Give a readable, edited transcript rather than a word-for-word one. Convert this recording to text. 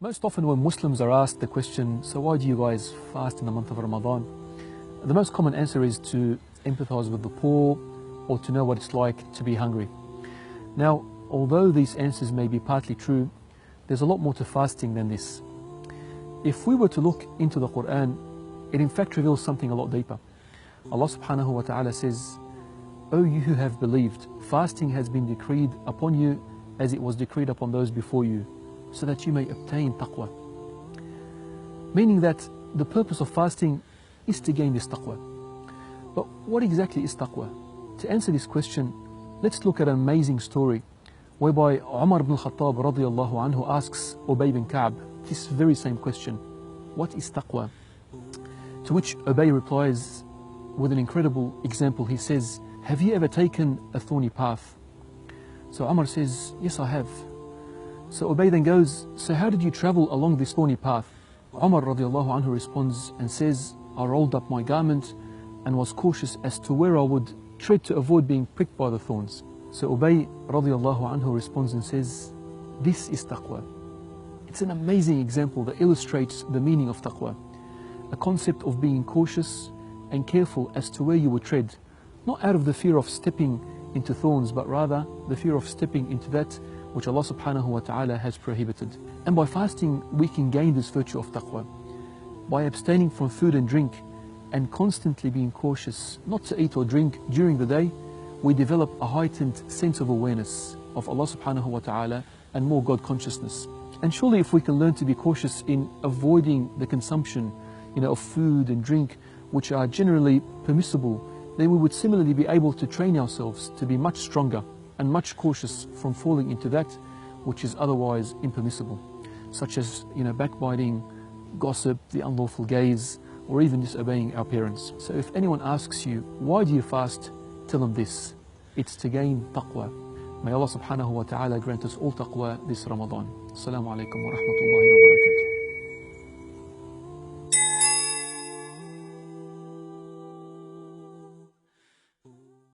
Most often when Muslims are asked the question, so why do you guys fast in the month of Ramadan? The most common answer is to empathize with the poor or to know what it's like to be hungry. Now, although these answers may be partly true, there's a lot more to fasting than this. If we were to look into the Quran, it in fact reveals something a lot deeper. Allah subhanahu wa ta'ala says, O you who have believed, fasting has been decreed upon you as it was decreed upon those before you, so that you may obtain taqwa. Meaning that the purpose of fasting is to gain this taqwa. But what exactly is taqwa? To answer this question, let's look at an amazing story whereby Umar ibn al-Khattab radiyallahu anhu asks Ubay bin Ka'b this very same question. What is taqwa? To which Ubay replies with an incredible example. He says, have you ever taken a thorny path? So Umar says, yes, I have. So Ubay then goes, so how did you travel along this thorny path? Umar radiallahu anhu responds and says, I rolled up my garment and was cautious as to where I would tread to avoid being pricked by the thorns. So Ubay radiallahu anhu responds and says, this is taqwa. It's an amazing example that illustrates the meaning of taqwa. A concept of being cautious and careful as to where you would tread, not out of the fear of stepping into thorns, but rather the fear of stepping into that which Allah subhanahu wa ta'ala has prohibited. And by fasting, we can gain this virtue of taqwa. By abstaining from food and drink and constantly being cautious not to eat or drink during the day, we develop a heightened sense of awareness of Allah subhanahu wa ta'ala and more God consciousness. And surely if we can learn to be cautious in avoiding the consumption of food and drink which are generally permissible, then we would similarly be able to train ourselves to be much stronger and much cautious from falling into that which is otherwise impermissible, such as backbiting, gossip, the unlawful gaze, or even disobeying our parents. So if anyone asks you, why do you fast? Tell them this, it's to gain taqwa. May Allah subhanahu wa ta'ala grant us all taqwa this Ramadan. Assalamu alaikum wa rahmatullahi wa barakatuh.